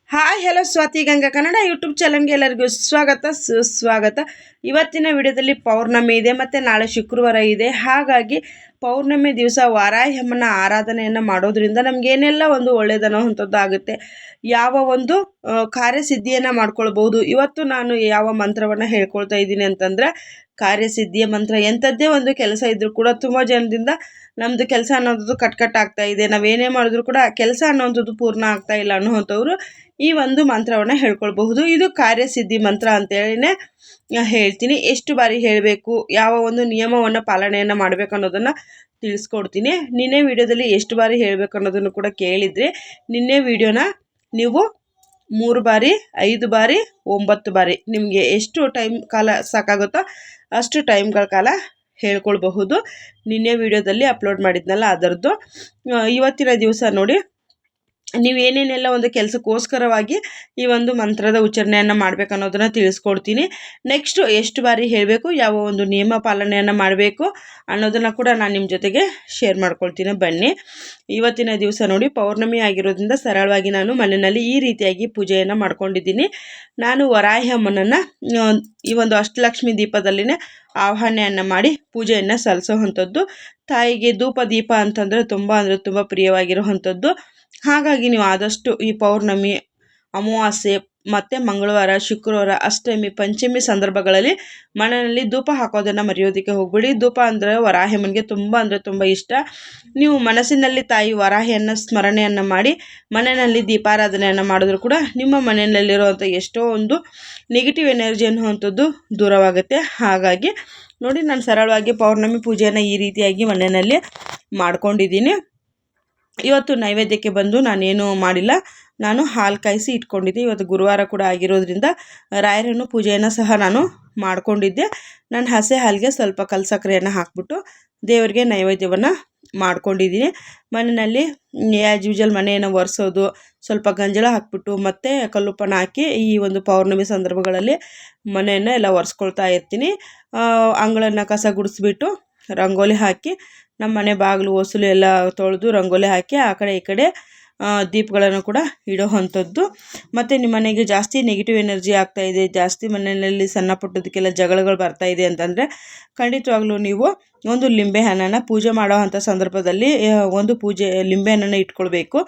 Hi hello Swathi Ganga Kannada YouTube ಚಾನಲ್ಗೆ ಎಲ್ಲರಿಗೂ ಸ್ವಾಗತ ಸುಸ್ವಾಗತ. ಇವತ್ತಿನ ವಿಡಿಯೋದಲ್ಲಿ ಪೌರ್ಣಮಿ ಇದೆ ಮತ್ತು ನಾಳೆ ಶುಕ್ರವಾರ ಇದೆ. ಹಾಗಾಗಿ ಪೌರ್ಣಮಿ ದಿವಸ ವಾರಾಹಿ ಅಮ್ಮನ ಆರಾಧನೆಯನ್ನು ಮಾಡೋದ್ರಿಂದ ನಮಗೇನೆಲ್ಲ ಒಂದು ಒಳ್ಳೆಯದನ್ನುವಂಥದ್ದು ಆಗುತ್ತೆ. ಯಾವ ಒಂದು ಕಾರ್ಯಸಿದ್ಧಿಯನ್ನು ಮಾಡ್ಕೊಳ್ಬೋದು. ಇವತ್ತು ನಾನು ಯಾವ ಮಂತ್ರವನ್ನು ಹೇಳ್ಕೊಳ್ತಾ ಇದ್ದೀನಿ ಅಂತಂದರೆ ಕಾರ್ಯಸಿದ್ಧಿಯ ಮಂತ್ರ. ಎಂಥದ್ದೇ ಒಂದು ಕೆಲಸ ಇದ್ದರೂ ಕೂಡ ತುಂಬ ಜನದಿಂದ ನಮ್ಮದು ಕೆಲಸ ಅನ್ನೋಂಥದ್ದು ಕಟ್ ಆಗ್ತಾ ಇದೆ, ನಾವೇನೇ ಮಾಡಿದ್ರು ಕೂಡ ಕೆಲಸ ಅನ್ನೋವಂಥದ್ದು ಪೂರ್ಣ ಆಗ್ತಾ ಇಲ್ಲ ಅನ್ನುವಂಥವ್ರು ಈ ಒಂದು ಮಂತ್ರವನ್ನು ಹೇಳ್ಕೊಳ್ಬಹುದು. ಇದು ಕಾರ್ಯಸಿದ್ಧಿ ಮಂತ್ರ ಅಂತೇಳಿನೇ ಹೇಳ್ತೀನಿ. ಎಷ್ಟು ಬಾರಿ ಹೇಳಬೇಕು, ಯಾವ ಒಂದು ನಿಯಮವನ್ನು ಪಾಲನೆಯನ್ನು ಮಾಡಬೇಕು ಅನ್ನೋದನ್ನು ತಿಳಿಸ್ಕೊಡ್ತೀನಿ. ನಿನ್ನೆ ವಿಡಿಯೋದಲ್ಲಿ ಎಷ್ಟು ಬಾರಿ ಹೇಳಬೇಕು ಅನ್ನೋದನ್ನು ಕೂಡ ಕೇಳಿದರೆ ನಿನ್ನೆ ವಿಡಿಯೋನ ನೀವು 3 ಬಾರಿ 5 ಬಾರಿ 9 ಬಾರಿ ನಿಮಗೆ ಎಷ್ಟು ಟೈಮ್ ಕಾಲ ಸಾಕಾಗುತ್ತೋ ಅಷ್ಟು ಟೈಮ್ಗಳ ಕಾಲ ಹೇಳ್ಕೊಳ್ಬಹುದು. ನಿನ್ನೆ ವಿಡಿಯೋದಲ್ಲಿ ಅಪ್ಲೋಡ್ ಮಾಡಿದ್ನಲ್ಲ ಅದರದ್ದು. ಇವತ್ತಿನ ದಿವಸ ನೋಡಿ, ನೀವೇನೇನೆಲ್ಲ ಒಂದು ಕೆಲಸಕ್ಕೋಸ್ಕರವಾಗಿ ಈ ಒಂದು ಮಂತ್ರದ ಉಚ್ಚಾರಣೆಯನ್ನು ಮಾಡಬೇಕು ಅನ್ನೋದನ್ನು ತಿಳಿಸ್ಕೊಡ್ತೀನಿ. ನೆಕ್ಸ್ಟು ಎಷ್ಟು ಬಾರಿ ಹೇಳಬೇಕು, ಯಾವ ಒಂದು ನಿಯಮ ಪಾಲನೆಯನ್ನು ಮಾಡಬೇಕು ಅನ್ನೋದನ್ನು ಕೂಡ ನಾನು ನಿಮ್ಮ ಜೊತೆಗೆ ಶೇರ್ ಮಾಡ್ಕೊಳ್ತೀನಿ. ಬನ್ನಿ. ಇವತ್ತಿನ ದಿವಸ ನೋಡಿ, ಪೌರ್ಣಮಿ ಆಗಿರೋದ್ರಿಂದ ಸರಳವಾಗಿ ನಾನು ಮನೆಯಲ್ಲಿ ಈ ರೀತಿಯಾಗಿ ಪೂಜೆಯನ್ನು ಮಾಡ್ಕೊಂಡಿದ್ದೀನಿ. ನಾನು ವರಾಹಿ ಅಮ್ಮನನ್ನು ಈ ಒಂದು ಅಷ್ಟಲಕ್ಷ್ಮಿ ದೀಪದಲ್ಲಿನೇ ಆವಾಹನೆಯನ್ನು ಮಾಡಿ ಪೂಜೆಯನ್ನು ಸಲ್ಲಿಸೋವಂಥದ್ದು. ತಾಯಿಗೆ ಧೂಪ ದೀಪ ಅಂತಂದರೆ ತುಂಬ ಪ್ರಿಯವಾಗಿರುವಂಥದ್ದು. ಹಾಗಾಗಿ ನೀವು ಆದಷ್ಟು ಈ ಪೌರ್ಣಮಿ, ಅಮಾವಾಸ್ಯೆ ಮತ್ತು ಮಂಗಳವಾರ, ಶುಕ್ರವಾರ, ಅಷ್ಟಮಿ, ಪಂಚಮಿ ಸಂದರ್ಭಗಳಲ್ಲಿ ಮನೆಯಲ್ಲಿ ಧೂಪ ಹಾಕೋದನ್ನು ಮರೆಯೋದಕ್ಕೆ ಹೋಗ್ಬೇಡಿ. ಧೂಪ ಅಂದರೆ ವರಾಹಿಯಮ್ಮನಿಗೆ ತುಂಬ ಇಷ್ಟ. ನೀವು ಮನಸ್ಸಿನಲ್ಲಿ ತಾಯಿ ವರಾಹಿಯನ್ನು ಸ್ಮರಣೆಯನ್ನು ಮಾಡಿ ಮನೆಯಲ್ಲಿ ದೀಪಾರಾಧನೆಯನ್ನು ಮಾಡಿದ್ರು ಕೂಡ ನಿಮ್ಮ ಮನೆಯಲ್ಲಿರುವಂಥ ಎಷ್ಟೋ ಒಂದು ನೆಗೆಟಿವ್ ಎನರ್ಜಿ ಅನ್ನುವಂಥದ್ದು ದೂರವಾಗುತ್ತೆ. ಹಾಗಾಗಿ ನೋಡಿ, ನಾನು ಸರಳವಾಗಿ ಪೌರ್ಣಮಿ ಪೂಜೆಯನ್ನು ಈ ರೀತಿಯಾಗಿ ಮನೆಯಲ್ಲಿ ಮಾಡ್ಕೊಂಡಿದ್ದೀನಿ. ಇವತ್ತು ನೈವೇದ್ಯಕ್ಕೆ ಬಂದು ನಾನೇನು ಮಾಡಿಲ್ಲ, ನಾನು ಹಾಲು ಕಾಯಿಸಿ ಇಟ್ಕೊಂಡಿದ್ದೆ. ಇವತ್ತು ಗುರುವಾರ ಕೂಡ ಆಗಿರೋದ್ರಿಂದ ರಾಯರನ್ನು ಪೂಜೆಯನ್ನು ಸಹ ನಾನು ಮಾಡಿಕೊಂಡಿದ್ದೆ. ನಾನು ಹಸೆ ಹಾಲಿಗೆ ಸ್ವಲ್ಪ ಕಲ್ಲು ಸಕ್ಕರೆಯನ್ನು ಹಾಕ್ಬಿಟ್ಟು ದೇವರಿಗೆ ನೈವೇದ್ಯವನ್ನು ಮಾಡ್ಕೊಂಡಿದ್ದೀನಿ. ಮನೆಯಲ್ಲಿ ಆ್ಯಸ್ ಯೂಶುವಲ್ ಮನೆಯನ್ನು ಒರೆಸೋದು, ಸ್ವಲ್ಪ ಗಂಜಲ ಹಾಕ್ಬಿಟ್ಟು ಮತ್ತು ಕಲ್ಲುಪ್ಪನ್ನು ಹಾಕಿ ಈ ಒಂದು ಪೌರ್ಣಮಿ ಸಂದರ್ಭಗಳಲ್ಲಿ ಮನೆಯನ್ನು ಎಲ್ಲ ಒರೆಸ್ಕೊಳ್ತಾ ಇರ್ತೀನಿ. ಅಂಗಳನ್ನು ಕಸ ಗುಡಿಸ್ಬಿಟ್ಟು ರಂಗೋಲಿ ಹಾಕಿ ನಮ್ಮ ಮನೆ ಬಾಗಿಲು ಹೊಸಲು ಎಲ್ಲ ತೊಳೆದು ರಂಗೋಲಿ ಹಾಕಿ ಆ ಕಡೆ ಈ ಕಡೆ ದೀಪಗಳನ್ನು ಕೂಡ ಇಡೋ ಅಂಥದ್ದು. ಮತ್ತು ನಿಮ್ಮ ಮನೆಗೆ ಜಾಸ್ತಿ ನೆಗೆಟಿವ್ ಎನರ್ಜಿ ಆಗ್ತಾಯಿದೆ, ಜಾಸ್ತಿ ಮನೆಯಲ್ಲಿ ಸಣ್ಣ ಪುಟ್ಟದಕ್ಕೆಲ್ಲ ಜಗಳಗಳು ಬರ್ತಾಯಿದೆ ಅಂತಂದರೆ ಖಂಡಿತವಾಗ್ಲೂ ನೀವು ಒಂದು ಲಿಂಬೆಹಣ್ಣನ್ನು ಪೂಜೆ ಮಾಡೋ ಅಂಥ ಸಂದರ್ಭದಲ್ಲಿ ಒಂದು ಲಿಂಬೆಹಣ್ಣನ್ನು ಇಟ್ಕೊಳ್ಬೇಕು.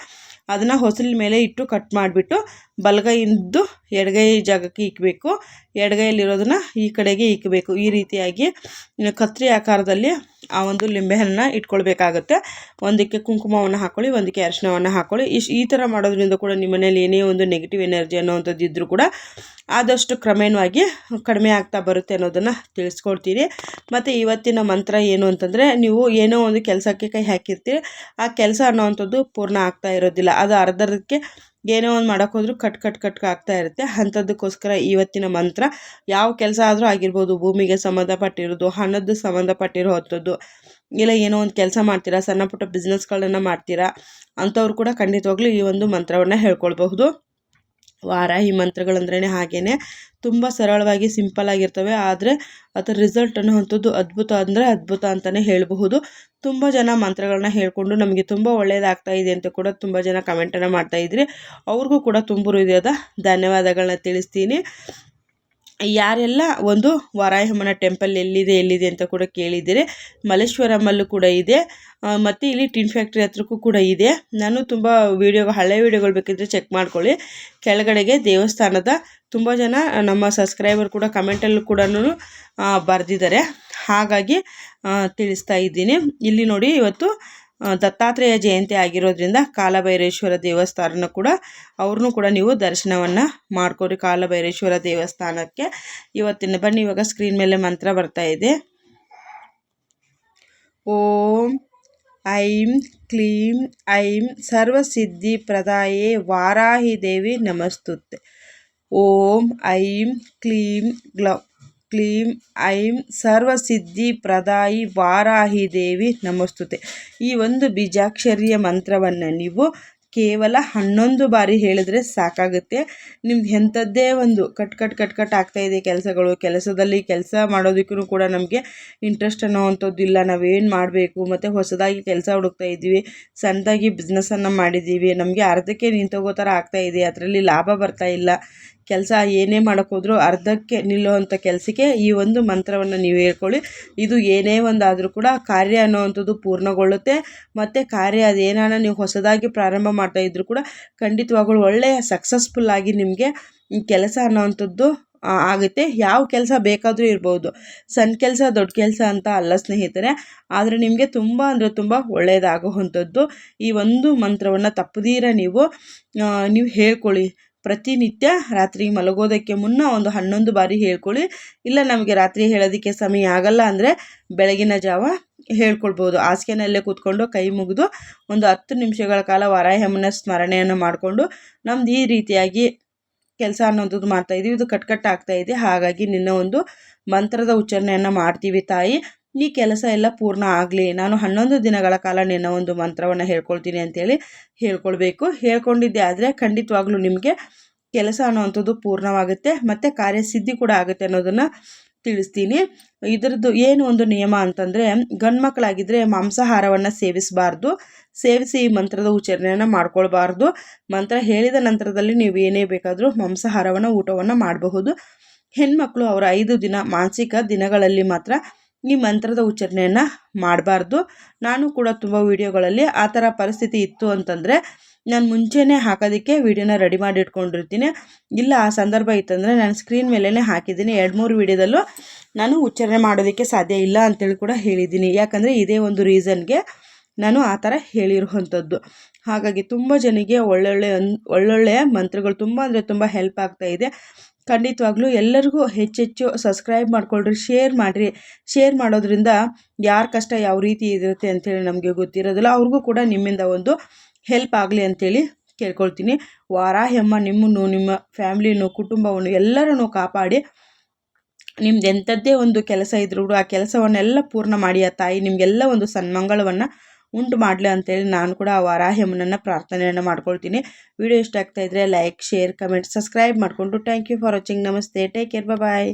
ಅದನ್ನು ಹೊಸಲಿನ ಮೇಲೆ ಇಟ್ಟು ಕಟ್ ಮಾಡಿಬಿಟ್ಟು ಬಲಗೈಯಿಂದ ಎಡಗೈ ಜಾಗಕ್ಕೆ ಇಕ್ಕಬೇಕು, ಎಡಗೈಯಲ್ಲಿರೋದನ್ನು ಈ ಕಡೆಗೆ ಇಕ್ಕಬೇಕು. ಈ ರೀತಿಯಾಗಿ ಕತ್ರಿ ಆಕಾರದಲ್ಲಿ ಆ ಒಂದು ಲಿಂಬೆಹಣ್ಣನ್ನು ಇಟ್ಕೊಳ್ಬೇಕಾಗತ್ತೆ. ಒಂದಕ್ಕೆ ಕುಂಕುಮವನ್ನು ಹಾಕ್ಕೊಳ್ಳಿ, ಒಂದಕ್ಕೆ ಅರಿಶಿಣವನ್ನು ಹಾಕ್ಕೊಳ್ಳಿ. ಈ ಥರ ಮಾಡೋದ್ರಿಂದ ಕೂಡ ನಿಮ್ಮ ಮನೇಲಿ ಏನೇ ಒಂದು ನೆಗೆಟಿವ್ ಎನರ್ಜಿ ಅನ್ನೋವಂಥದ್ದು ಇದ್ದರೂ ಕೂಡ ಆದಷ್ಟು ಕ್ರಮೇಣವಾಗಿ ಕಡಿಮೆ ಆಗ್ತಾ ಬರುತ್ತೆ ಅನ್ನೋದನ್ನು ತಿಳಿಸ್ಕೊಡ್ತೀನಿ. ಮತ್ತು ಇವತ್ತಿನ ಮಂತ್ರ ಏನು ಅಂತಂದರೆ, ನೀವು ಏನೋ ಒಂದು ಕೆಲಸಕ್ಕೆ ಕೈ ಹಾಕಿರ್ತೀರಿ, ಆ ಕೆಲಸ ಅನ್ನೋವಂಥದ್ದು ಪೂರ್ಣ ಆಗ್ತಾ ಇರೋದಿಲ್ಲ. ಅದು ಅರ್ಧಕ್ಕೆ ಏನೋ ಒಂದು ಮಾಡೋಕ್ಕೋದ್ರೂ ಕಟ್ ಆಗ್ತಾ ಇರುತ್ತೆ. ಅಂಥದ್ದಕ್ಕೋಸ್ಕರ ಇವತ್ತಿನ ಮಂತ್ರ ಯಾವ ಕೆಲಸ ಆದರೂ ಆಗಿರ್ಬೋದು, ಭೂಮಿಗೆ ಸಂಬಂಧಪಟ್ಟಿರೋದು, ಹಣದ್ದು ಸಂಬಂಧಪಟ್ಟಿರೋವಂಥದ್ದು, ಇಲ್ಲ ಏನೋ ಒಂದು ಕೆಲಸ ಮಾಡ್ತೀರಾ, ಸಣ್ಣ ಪುಟ್ಟ ಬಿಸ್ನೆಸ್ಗಳನ್ನು ಮಾಡ್ತೀರಾ ಅಂಥವ್ರು ಕೂಡ ಖಂಡಿತವಾಗ್ಲೂ ಈ ಒಂದು ಮಂತ್ರವನ್ನು ಹೇಳ್ಕೊಳ್ಬಹುದು. ವಾರಾಹಿ ಮಂತ್ರಗಳಂದ್ರೇ ಹಾಗೇ ತುಂಬ ಸರಳವಾಗಿ ಸಿಂಪಲ್ ಆಗಿರ್ತವೆ, ಆದರೆ ಅದರ ರಿಸಲ್ಟ್ ಅನ್ನುವಂಥದ್ದು ಅದ್ಭುತ ಅಂದರೆ ಅದ್ಭುತ ಅಂತಲೇ ಹೇಳಬಹುದು. ತುಂಬ ಜನ ಮಂತ್ರಗಳನ್ನ ಹೇಳ್ಕೊಂಡು ನಮಗೆ ತುಂಬ ಒಳ್ಳೆಯದಾಗ್ತಾ ಇದೆ ಅಂತ ಕೂಡ ತುಂಬ ಜನ ಕಮೆಂಟನ್ನು ಮಾಡ್ತಾಯಿದ್ರಿ. ಅವ್ರಿಗೂ ಕೂಡ ತುಂಬ ಹೃದಯದ ಧನ್ಯವಾದಗಳನ್ನ ತಿಳಿಸ್ತೀನಿ. ಯಾರೆಲ್ಲ ಒಂದು ವಾರಾಹಿ ಅಮ್ಮನ ಟೆಂಪಲ್ ಎಲ್ಲಿದೆ ಅಂತ ಕೂಡ ಕೇಳಿದ್ದೀರಿ. ಮಲ್ಲೇಶ್ವರಮಲ್ಲೂ ಕೂಡ ಇದೆ, ಮತ್ತು ಇಲ್ಲಿ ಟಿನ್ ಫ್ಯಾಕ್ಟ್ರಿ ಹತ್ರಕ್ಕೂ ಕೂಡ ಇದೆ. ನಾನು ತುಂಬ ಹಳೆ ವೀಡಿಯೋಗಳು ಬೇಕಿದ್ದರೆ ಚೆಕ್ ಮಾಡ್ಕೊಳ್ಳಿ. ಕೆಳಗಡೆಗೆ ದೇವಸ್ಥಾನದ ತುಂಬ ಜನ ನಮ್ಮ ಸಬ್ಸ್ಕ್ರೈಬರ್ ಕೂಡ ಕಮೆಂಟಲ್ಲೂ ಕೂಡ ಬರೆದಿದ್ದಾರೆ, ಹಾಗಾಗಿ ತಿಳಿಸ್ತಾ ಇದ್ದೀನಿ. ಇಲ್ಲಿ ನೋಡಿ, ಇವತ್ತು ದತ್ತಾತ್ರೇಯ ಜಯಂತಿ ಆಗಿರೋದ್ರಿಂದ ಕಾಲಭೈರೇಶ್ವರ ದೇವಸ್ಥಾನ ಕೂಡ ಅವ್ರನ್ನೂ ಕೂಡ ನೀವು ದರ್ಶನವನ್ನು ಮಾಡ್ಕೊರಿ. ಕಾಲಭೈರೇಶ್ವರ ದೇವಸ್ಥಾನಕ್ಕೆ ಇವತ್ತಿನ ಬನ್ನಿ. ಇವಾಗ ಸ್ಕ್ರೀನ್ ಮೇಲೆ ಮಂತ್ರ ಬರ್ತಾ ಇದೆ. ಓಂ ಐಂ ಕ್ಲೀಂ ಐಂ ಸರ್ವಸಿದ್ಧಿ ಪ್ರದಾಯೇ ವಾರಾಹಿ ದೇವಿ ನಮಸ್ತುತೆ. ಓಂ ಐಂ ಕ್ಲೀಂ ಕ್ಲೀಂ ಐಂ ಸರ್ವಸಿದ್ಧಿ ಪ್ರದಾಯಿ ವಾರಾಹಿ ದೇವಿ ನಮಸ್ತುತೆ. ಈ ಒಂದು ಬೀಜಾಕ್ಷರಿಯ ಮಂತ್ರವನ್ನು ನೀವು ಕೇವಲ 11 ಬಾರಿ ಹೇಳಿದ್ರೆ ಸಾಕಾಗುತ್ತೆ. ನಿಮ್ಗೆ ಎಂಥದ್ದೇ ಒಂದು ಕಟ್ ಆಗ್ತಾಯಿದೆ ಕೆಲಸಗಳು, ಕೆಲಸದಲ್ಲಿ ಕೆಲಸ ಮಾಡೋದಕ್ಕೂ ಕೂಡ ನಮಗೆ ಇಂಟ್ರೆಸ್ಟ್ ಅನ್ನೋವಂಥದ್ದು ಇಲ್ಲ. ನಾವೇನು ಮಾಡಬೇಕು, ಮತ್ತು ಹೊಸದಾಗಿ ಕೆಲಸ ಹುಡುಕ್ತಾ ಇದ್ದೀವಿ, ಸಣ್ಣದಾಗಿ ಬಿಸ್ನೆಸ್ಸನ್ನು ಮಾಡಿದ್ದೀವಿ, ನಮಗೆ ಅರ್ಧಕ್ಕೆ ನಿಂತೋಗೋ ಥರ ಆಗ್ತಾಯಿದೆ, ಅದರಲ್ಲಿ ಲಾಭ ಬರ್ತಾ ಇಲ್ಲ, ಕೆಲಸ ಏನೇ ಮಾಡೋಕ್ಕೋದ್ರೂ ಅರ್ಧಕ್ಕೆ ನಿಲ್ಲುವಂಥ ಕೆಲಸಕ್ಕೆ ಈ ಒಂದು ಮಂತ್ರವನ್ನು ನೀವು ಹೇಳ್ಕೊಳ್ಳಿ. ಇದು ಏನೇ ಒಂದಾದರೂ ಕೂಡ ಕಾರ್ಯ ಅನ್ನೋವಂಥದ್ದು ಪೂರ್ಣಗೊಳ್ಳುತ್ತೆ. ಮತ್ತು ಕಾರ್ಯ ಅದೇನಾನ ನೀವು ಹೊಸದಾಗಿ ಪ್ರಾರಂಭ ಮಾಡ್ತಾ ಇದ್ದರೂ ಕೂಡ ಖಂಡಿತವಾಗಲೂ ಒಳ್ಳೆಯ ಸಕ್ಸಸ್ಫುಲ್ಲಾಗಿ ನಿಮಗೆ ಕೆಲಸ ಅನ್ನೋವಂಥದ್ದು ಆಗುತ್ತೆ. ಯಾವ ಕೆಲಸ ಬೇಕಾದರೂ ಇರ್ಬೋದು, ಸಣ್ಣ ಕೆಲಸ ದೊಡ್ಡ ಕೆಲಸ ಅಂತ ಅಲ್ಲ ಸ್ನೇಹಿತರೆ, ಆದರೆ ನಿಮಗೆ ತುಂಬ ಅಂದರೆ ತುಂಬ ಒಳ್ಳೆಯದಾಗುವಂಥದ್ದು. ಈ ಒಂದು ಮಂತ್ರವನ್ನು ತಪ್ಪದೀರ ನೀವು ಹೇಳ್ಕೊಳ್ಳಿ. ಪ್ರತಿನಿತ್ಯ ರಾತ್ರಿ ಮಲಗೋದಕ್ಕೆ ಮುನ್ನ ಒಂದು 11 ಬಾರಿ ಹೇಳ್ಕೊಳ್ಳಿ. ಇಲ್ಲ ನಮಗೆ ರಾತ್ರಿ ಹೇಳೋದಕ್ಕೆ ಸಮಯ ಆಗಲ್ಲ ಅಂದರೆ ಬೆಳಗಿನ ಜಾವ ಹೇಳ್ಕೊಳ್ಬೋದು. ಹಾಸಿಗೆನಲ್ಲೇ ಕೂತ್ಕೊಂಡು ಕೈ ಮುಗಿದು ಒಂದು 10 ನಿಮಿಷಗಳ ಕಾಲ ವಾರಾಹ್ಯಮ್ಮನ ಸ್ಮರಣೆಯನ್ನು ಮಾಡಿಕೊಂಡು ನಮ್ದು ಈ ರೀತಿಯಾಗಿ ಕೆಲಸ ಅನ್ನೋಂಥದ್ದು ಮಾಡ್ತಾಯಿದ್ದೀವಿ, ಇದು ಕಟ್ ಆಗ್ತಾಯಿದೆ, ಹಾಗಾಗಿ ನಿನ್ನ ಒಂದು ಮಂತ್ರದ ಉಚ್ಚಾರಣೆಯನ್ನು ಮಾಡ್ತೀವಿ ತಾಯಿ, ಈ ಕೆಲಸ ಎಲ್ಲ ಪೂರ್ಣ ಆಗಲಿ, ನಾನು 11 ದಿನಗಳ ಕಾಲ ನಿನ್ನ ಒಂದು ಮಂತ್ರವನ್ನು ಹೇಳ್ಕೊಳ್ತೀನಿ ಅಂತೇಳಿ ಹೇಳ್ಕೊಳ್ಬೇಕು. ಹೇಳ್ಕೊಂಡಿದ್ದೆ ಆದರೆ ಖಂಡಿತವಾಗ್ಲೂ ನಿಮಗೆ ಕೆಲಸ ಅನ್ನೋವಂಥದ್ದು ಪೂರ್ಣವಾಗುತ್ತೆ, ಮತ್ತು ಕಾರ್ಯಸಿದ್ಧಿ ಕೂಡ ಆಗುತ್ತೆ ಅನ್ನೋದನ್ನು ತಿಳಿಸ್ತೀನಿ. ಇದರದ್ದು ಏನು ಒಂದು ನಿಯಮ ಅಂತಂದರೆ, ಗಂಡು ಮಕ್ಕಳಾಗಿದ್ದರೆ ಮಾಂಸಾಹಾರವನ್ನು ಸೇವಿಸಿ ಈ ಮಂತ್ರದ ಉಚ್ಚಾರಣೆಯನ್ನು ಮಾಡ್ಕೊಳ್ಬಾರ್ದು. ಮಂತ್ರ ಹೇಳಿದ ನಂತರದಲ್ಲಿ ನೀವು ಏನೇ ಬೇಕಾದರೂ ಮಾಂಸಾಹಾರವನ್ನು ಊಟವನ್ನು ಮಾಡಬಹುದು. ಹೆಣ್ಮಕ್ಳು ಅವರ 5 ದಿನ ಮಾಸಿಕ ದಿನಗಳಲ್ಲಿ ಮಾತ್ರ ಈ ಮಂತ್ರದ ಉಚ್ಚಾರಣೆಯನ್ನು ಮಾಡಬಾರ್ದು. ನಾನು ಕೂಡ ತುಂಬ ವೀಡಿಯೋಗಳಲ್ಲಿ ಆ ಥರ ಪರಿಸ್ಥಿತಿ ಇತ್ತು ಅಂತಂದರೆ ನಾನು ಮುಂಚೆನೇ ಹಾಕೋದಕ್ಕೆ ವೀಡಿಯೋನ ರೆಡಿ ಮಾಡಿ ಇಟ್ಕೊಂಡಿರ್ತೀನಿ. ಇಲ್ಲ ಆ ಸಂದರ್ಭ ಇತ್ತಂದರೆ ನಾನು ಸ್ಕ್ರೀನ್ ಮೇಲೇ ಹಾಕಿದ್ದೀನಿ. 2-3 ವೀಡಿಯೋದಲ್ಲೂ ನಾನು ಉಚ್ಚಾರಣೆ ಮಾಡೋದಕ್ಕೆ ಸಾಧ್ಯ ಇಲ್ಲ ಅಂತೇಳಿ ಕೂಡ ಹೇಳಿದ್ದೀನಿ. ಯಾಕಂದರೆ ಇದೇ ಒಂದು ರೀಸನ್ಗೆ ನಾನು ಆ ಥರ ಹೇಳಿರುವಂಥದ್ದು. ಹಾಗಾಗಿ ತುಂಬ ಜನಕ್ಕೆ ಒಳ್ಳೊಳ್ಳೆಯ ಮಂತ್ರಗಳು ತುಂಬ ಅಂದರೆ ತುಂಬ ಹೆಲ್ಪ್ ಆಗ್ತಾಯಿದೆ. ಖಂಡಿತವಾಗ್ಲೂ ಎಲ್ಲರಿಗೂ ಹೆಚ್ಚೆಚ್ಚು ಸಬ್ಸ್ಕ್ರೈಬ್ ಮಾಡ್ಕೊಳ್ರಿ, ಶೇರ್ ಮಾಡಿರಿ. ಶೇರ್ ಮಾಡೋದ್ರಿಂದ ಯಾರ ಕಷ್ಟ ಯಾವ ರೀತಿ ಇರುತ್ತೆ ಅಂಥೇಳಿ ನಮಗೆ ಗೊತ್ತಿರೋದಿಲ್ಲ, ಅವ್ರಿಗೂ ಕೂಡ ನಿಮ್ಮಿಂದ ಒಂದು ಹೆಲ್ಪ್ ಆಗಲಿ ಅಂಥೇಳಿ ಕೇಳ್ಕೊಳ್ತೀನಿ. ವಾರಾಹ್ಯಮ್ಮ ನಿಮ್ಮನ್ನು, ನಿಮ್ಮ ಫ್ಯಾಮ್ಲಿನೂ, ಕುಟುಂಬವನ್ನು ಎಲ್ಲರನ್ನೂ ಕಾಪಾಡಿ ನಿಮ್ದು ಎಂಥದ್ದೇ ಒಂದು ಕೆಲಸ ಇದ್ರೂ ಕೂಡ ಆ ಕೆಲಸವನ್ನೆಲ್ಲ ಪೂರ್ಣ ಮಾಡಿ ಆ ತಾಯಿ ನಿಮಗೆಲ್ಲ ಒಂದು ಸನ್ಮಂಗಳವನ್ನು ಉಂಟು ಮಾಡಲಿ ಅಂತೇಳಿ ನಾನು ಕೂಡ ಆ ವಾರಾಹ್ಯಮ್ಮನನ್ನು ಪ್ರಾರ್ಥನೆಯನ್ನು ಮಾಡ್ಕೊಳ್ತೀನಿ. ವಿಡಿಯೋ ಇಷ್ಟ ಆಗ್ತಾಯಿದ್ರೆ ಲೈಕ್, ಶೇರ್, ಕಮೆಂಟ್, ಸಬ್ಸ್ಕ್ರೈಬ್ ಮಾಡಿಕೊಂಡು ಥ್ಯಾಂಕ್ ಯು ಫಾರ್ ವಾಚಿಂಗ್. ನಮಸ್ತೆ, ಟೇಕ್ ಕೇರ್, ಬಾಯ್.